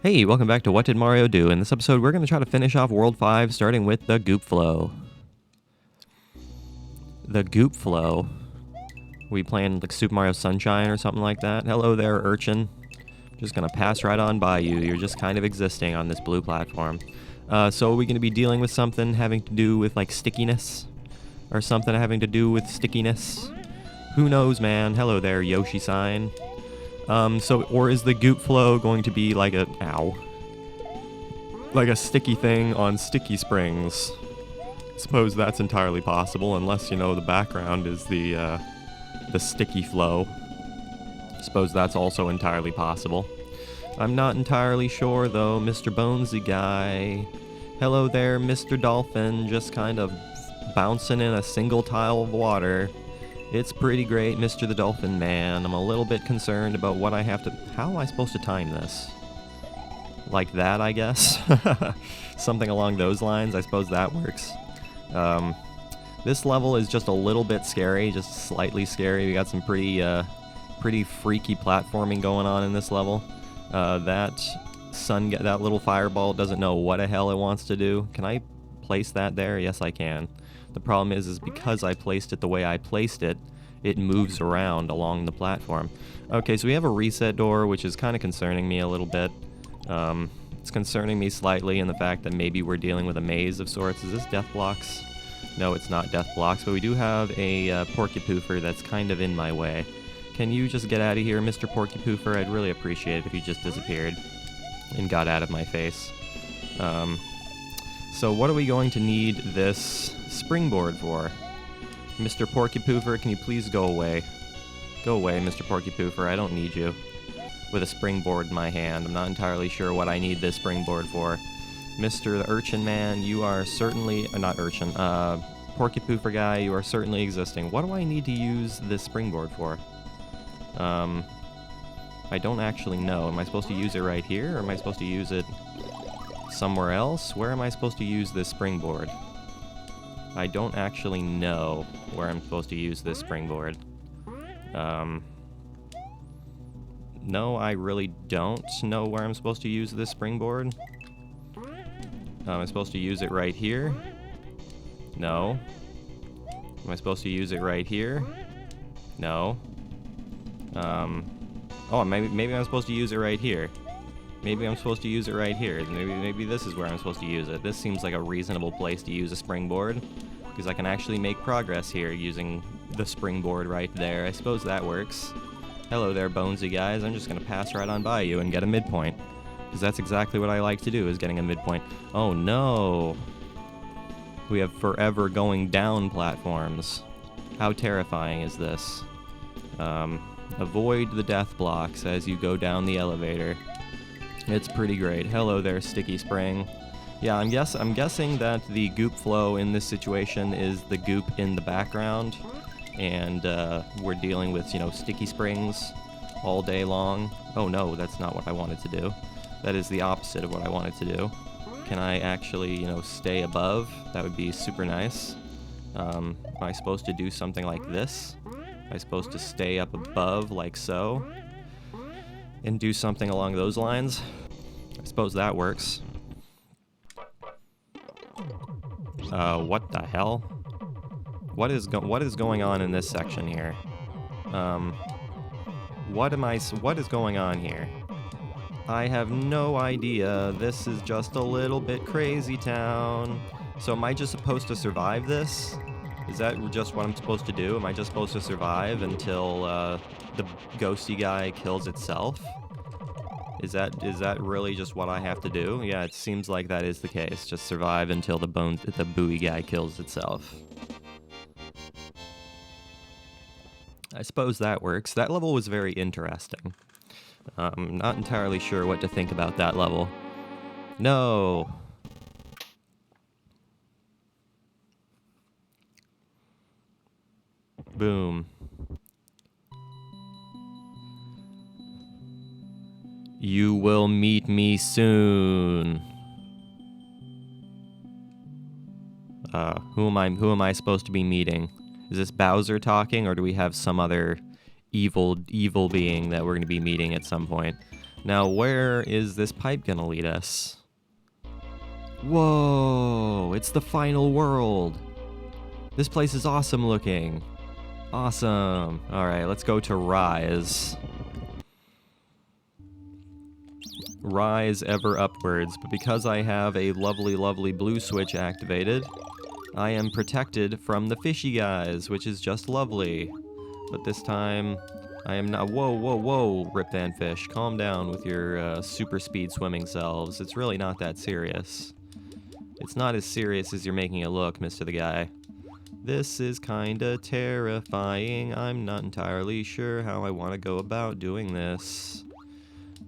Hey, welcome back to What Did Mario Do? In this episode, we're going to try to finish off World 5, starting with the Goop Flow. The Goop Flow. We playing like Super Mario Sunshine or something like that? Hello there, urchin. Just going to pass right on by you. You're just kind of existing on this blue platform. So are we going to be dealing with something having to do with like stickiness? Or something having to do with stickiness? Who knows, man? Hello there, Yoshi-sign. Or is the Goop Flow going to be like a, like a sticky thing on sticky springs? Suppose that's entirely possible, unless, you know, the background is the sticky flow. Suppose that's also entirely possible. I'm not entirely sure, though, Mr. Bonesy guy. Hello there, Mr. Dolphin, just kind of bouncing in a single tile of water. It's pretty great, Mr. the Dolphin Man. I'm a little bit concerned about what I have to... How am I supposed to time this? Like that, I guess? Something along those lines. I suppose that works. This level is just a little bit scary, just slightly scary. We got some pretty freaky platforming going on in this level. That little fireball doesn't know what the hell it wants to do. Can I place that there? Yes, I can. The problem is because I placed it the way I placed it, it moves around along the platform. Okay, so we have a reset door, which is kind of concerning me a little bit. It's concerning me slightly in the fact that maybe we're dealing with a maze of sorts. Is this death blocks? No, it's not death blocks, but we do have a Porcupoofer that's kind of in my way. Can you just get out of here, Mr. Porcupoofer? I'd really appreciate it if you just disappeared and got out of my face. So what are we going to need this springboard for? Mr. Porcupoofer, can you please go away? Go away, Mr. Porcupoofer, I don't need you. With a springboard in my hand. I'm not entirely sure what I need this springboard for. Mr. the Urchin Man, you are certainly... not Urchin, Porcupoofer guy, you are certainly existing. What do I need to use this springboard for? I don't actually know. Am I supposed to use it right here, or am I supposed to use it somewhere else? Where am I supposed to use this springboard? I don't actually know where I'm supposed to use this springboard. No, I really don't know where I'm supposed to use this springboard. Am I supposed to use it right here? No. Am I supposed to use it right here? No. Oh, maybe I'm supposed to use it right here. Maybe I'm supposed to use it right here. Maybe this is where I'm supposed to use it. This seems like a reasonable place to use a springboard, because I can actually make progress here using the springboard right there. I suppose that works. Hello there, Bonesy guys. I'm just going to pass right on by you and get a midpoint, because that's exactly what I like to do, is getting a midpoint. Oh no! We have forever going down platforms. How terrifying is this? Avoid the death blocks as you go down the elevator. It's pretty great. Hello there, Sticky Spring. Yeah, I'm guessing that the Goop Flow in this situation is the goop in the background, and we're dealing with, you know, sticky springs all day long. Oh no, that's not what I wanted to do. That is the opposite of what I wanted to do. Can I actually, you know, stay above? That would be super nice. Am I supposed to do something like this? Am I supposed to stay up above like so? And do something along those lines? I suppose that works. What the hell? What is going on in this section here? What is going on here? I have no idea. This is just a little bit crazy town. So am I just supposed to survive this? Is that just what I'm supposed to do? Am I just supposed to survive until the ghosty guy kills itself? Is that really just what I have to do? Yeah, it seems like that is the case. Just survive until the buoy guy kills itself. I suppose that works. That level was very interesting. I'm not entirely sure what to think about that level. No! Boom. You will meet me soon. Who am I supposed to be meeting? Is this Bowser talking, or do we have some other evil being that we're going to be meeting at some point? Now, where is this pipe gonna lead us? Whoa, it's the final world. This place is awesome looking. Awesome. All right, let's go to Rise. Rise ever upwards, but because I have a lovely, lovely blue switch activated, I am protected from the fishy guys, which is just lovely. But this time, I am not. Whoa, whoa, whoa, Rip Van Fish. Calm down with your super speed swimming selves. It's really not that serious. It's not as serious as you're making it look, Mr. the Guy. This is kinda terrifying. I'm not entirely sure how I want to go about doing this.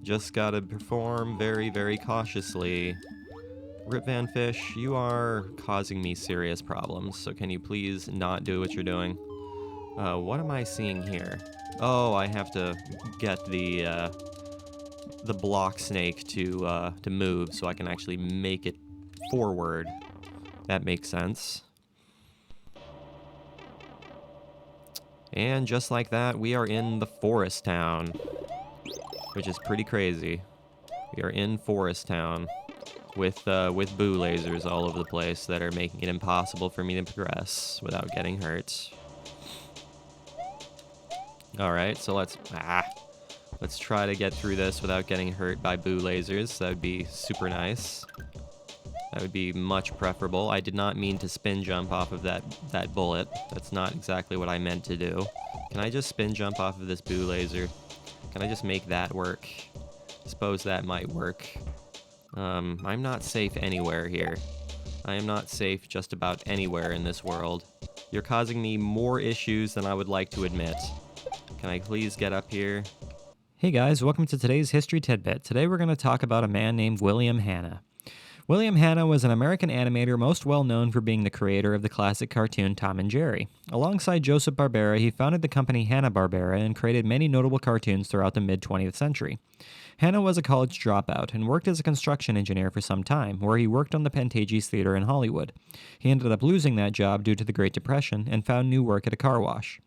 Just gotta perform very, very cautiously. Rip Van Fish, you are causing me serious problems, so can you please not do what you're doing? What am I seeing here? Oh, I have to get the block snake to move so I can actually make it forward. That makes sense. And just like that, we are in the forest town, which is pretty crazy. We are in Forest Town with boo lasers all over the place that are making it impossible for me to progress without getting hurt. All right, so let's try to get through this without getting hurt by boo lasers. That would be super nice. That would be much preferable. I did not mean to spin jump off of that bullet. That's not exactly what I meant to do. Can I just spin jump off of this boo laser? Can I just make that work? Suppose that might work. I'm not safe anywhere here. I am not safe just about anywhere in this world. You're causing me more issues than I would like to admit. Can I please get up here? Hey guys, welcome to today's History Tidbit. Today we're going to talk about a man named William Hanna. William Hanna was an American animator most well known for being the creator of the classic cartoon Tom and Jerry. Alongside Joseph Barbera, he founded the company Hanna-Barbera and created many notable cartoons throughout the mid-20th century. Hanna was a college dropout and worked as a construction engineer for some time, where he worked on the Pantages Theater in Hollywood. He ended up losing that job due to the Great Depression and found new work at a car wash.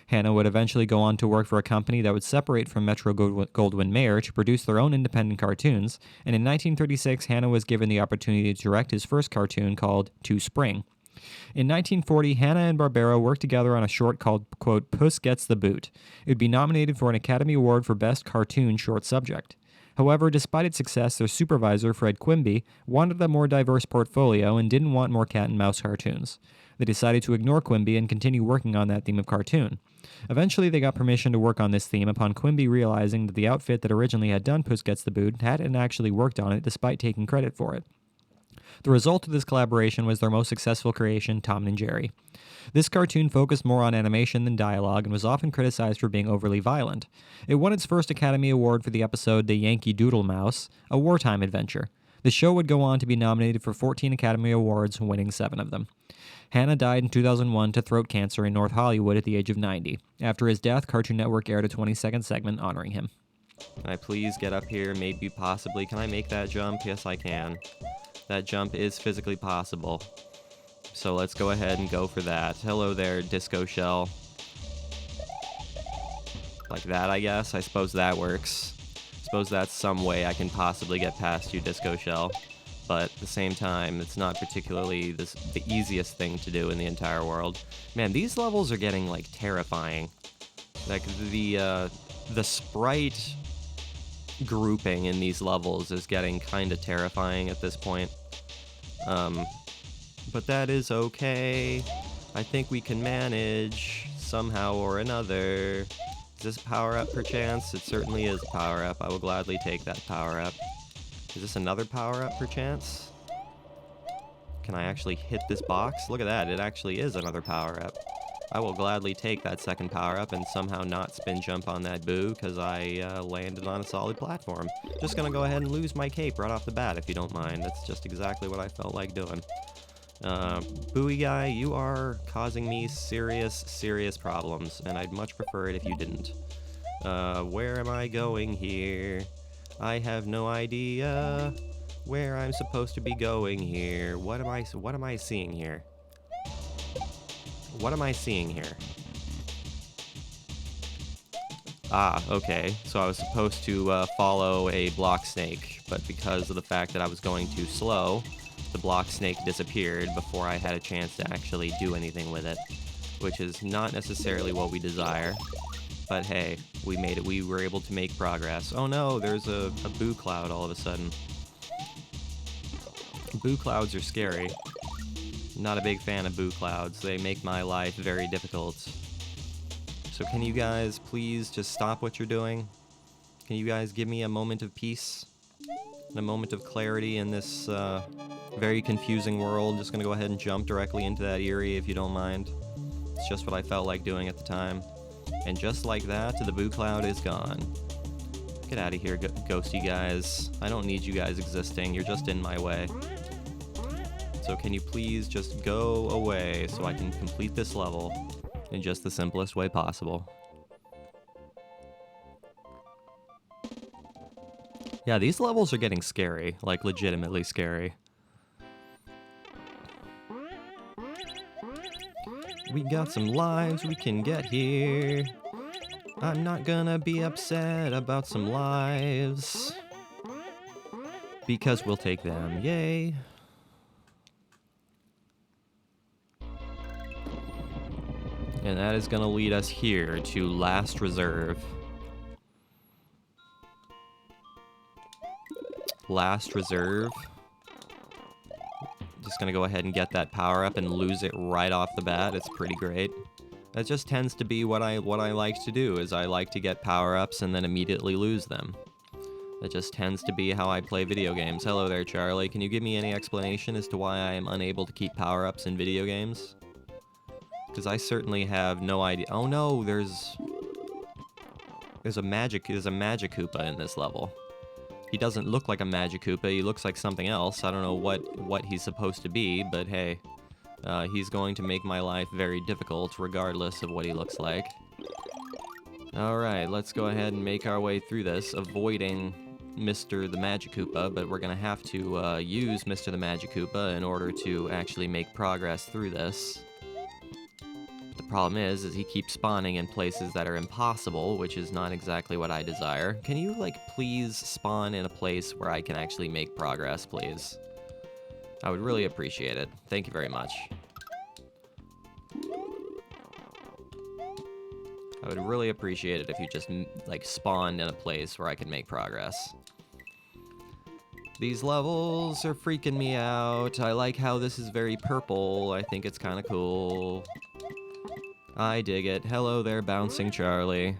Hanna would eventually go on to work for a company that would separate from Metro-Goldwyn-Mayer to produce their own independent cartoons, and in 1936 Hanna was given the opportunity to direct his first cartoon called To Spring. In 1940, Hanna and Barbera worked together on a short called, quote, Puss Gets the Boot. It would be nominated for an Academy Award for Best Cartoon Short Subject. However, despite its success, their supervisor, Fred Quimby, wanted a more diverse portfolio and didn't want more cat and mouse cartoons. They decided to ignore Quimby and continue working on that theme of cartoon. Eventually, they got permission to work on this theme upon Quimby realizing that the outfit that originally had done Puss Gets the Boot hadn't actually worked on it despite taking credit for it. The result of this collaboration was their most successful creation, Tom and Jerry. This cartoon focused more on animation than dialogue and was often criticized for being overly violent. It won its first Academy Award for the episode The Yankee Doodle Mouse, a wartime adventure. The show would go on to be nominated for 14 Academy Awards, winning 7 of them. Hanna died in 2001 to throat cancer in North Hollywood at the age of 90. After his death, Cartoon Network aired a 20-second segment honoring him. Can I please get up here? Maybe, possibly. Can I make that jump? Yes, I can. That jump is physically possible. So let's go ahead and go for that. Hello there, Disco Shell. Like that, I guess. I suppose that works. Suppose that's some way I can possibly get past you, Disco Shell. But at the same time, it's not particularly the easiest thing to do in the entire world. Man, these levels are getting, like, terrifying. Like, the sprite grouping in these levels is getting kind of terrifying at this point. But that is okay. I think we can manage somehow or another. Is this a power-up perchance? It certainly is a power-up. I will gladly take that power-up. Is this another power-up perchance? Can I actually hit this box? Look at that, it actually is another power-up. I will gladly take that second power-up and somehow not spin jump on that boo because I landed on a solid platform. Just gonna go ahead and lose my cape right off the bat if you don't mind. That's just exactly what I felt like doing. Buoy guy, you are causing me serious problems, and I'd much prefer it if you didn't. Where am I going here? I have no idea where I'm supposed to be going here. What am I seeing here? What am I seeing here? Ah, okay. So I was supposed to follow a block snake, but because of the fact that I was going too slow, the block snake disappeared before I had a chance to actually do anything with it, which is not necessarily what we desire. But hey, we made it. We were able to make progress. Oh no, there's a boo cloud all of a sudden. Boo clouds are scary. Not a big fan of boo clouds. They make my life very difficult. So can you guys please just stop what you're doing? Can you guys give me a moment of peace? And a moment of clarity in this very confusing world? Just gonna go ahead and jump directly into that Eerie if you don't mind. It's just what I felt like doing at the time. And just like that, the boo cloud is gone. Get out of here, ghosty guys. I don't need you guys existing. You're just in my way. So can you please just go away so I can complete this level in just the simplest way possible? Yeah, these levels are getting scary, like legitimately scary. We got some lives we can get here. I'm not gonna be upset about some lives, because we'll take them, yay. And that is gonna lead us here to Last Reserve. Last Reserve. Just gonna go ahead and get that power up and lose it right off the bat. It's pretty great. That just tends to be what I like to do, is I like to get power-ups and then immediately lose them. That just tends to be how I play video games. Hello there, Charlie. Can you give me any explanation as to why I am unable to keep power-ups in video games? Because I certainly have no idea. Oh no, there's a magic Koopa in this level. He doesn't look like a Magic Koopa, he looks like something else. I don't know what he's supposed to be, but hey. He's going to make my life very difficult, regardless of what he looks like. Alright, let's go ahead and make our way through this, avoiding Mr. the Magic Koopa, but we're gonna have to use Mr. the Magic Koopa in order to actually make progress through this. The problem is he keeps spawning in places that are impossible, which is not exactly what I desire. Can you, like, please spawn in a place where I can actually make progress, please? I would really appreciate it. Thank you very much. I would really appreciate it if you just, like, spawned in a place where I could make progress. These levels are freaking me out. I like how this is very purple. I think it's kind of cool. I dig it. Hello there, bouncing Charlie.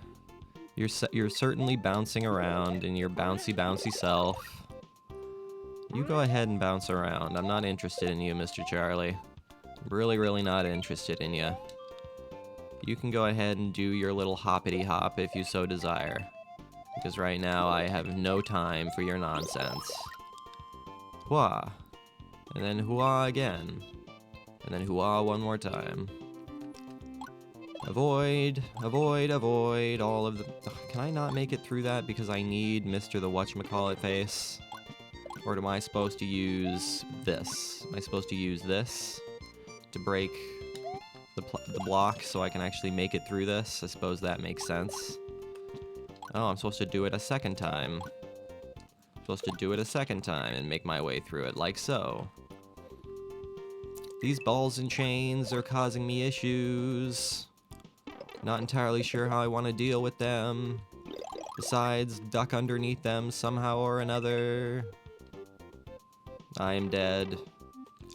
You're certainly bouncing around in your bouncy self. You go ahead and bounce around. I'm not interested in you, Mr. Charlie. I'm really not interested in you. You can go ahead and do your little hoppity hop if you so desire. Because right now I have no time for your nonsense. Hua. And then hua again. And then hua one more time. Avoid all of the... Can I not make it through that because I need Mr. the whatchamacallit face? Or am I supposed to use this? Am I supposed to use this to break the block so I can actually make it through this? I suppose that makes sense. Oh, I'm supposed to do it a second time. I'm supposed to do it a second time and make my way through it, like so. These balls and chains are causing me issues. Not entirely sure how I want to deal with them. Besides, duck underneath them somehow or another. I am dead.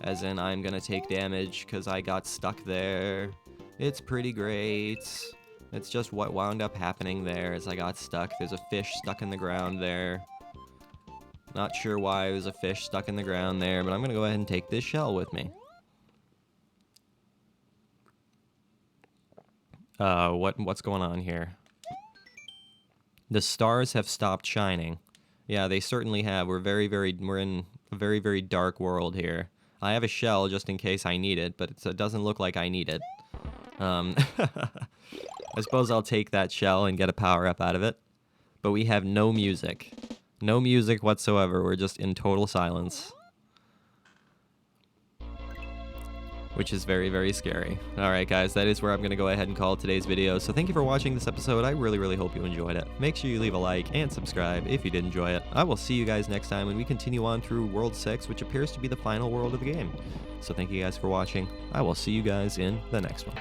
As in, I'm gonna take damage because I got stuck there. It's pretty great. It's just what wound up happening there as I got stuck. There's a fish stuck in the ground there. Not sure why there's a fish stuck in the ground there, but I'm gonna go ahead and take this shell with me. What's going on here? The stars have stopped shining. Yeah, they certainly have. We're in a very dark world here. I have a shell just in case I need it, but it doesn't look like I need it. I suppose I'll take that shell and get a power-up out of it. But we have no music. No music whatsoever. We're just in total silence. which is very, very scary. Alright guys, that is where I'm going to go ahead and call today's video. So thank you for watching this episode. I really, really hope you enjoyed it. Make sure you leave a like and subscribe if you did enjoy it. I will see you guys next time when we continue on through World 6, which appears to be the final world of the game. So thank you guys for watching. I will see you guys in the next one.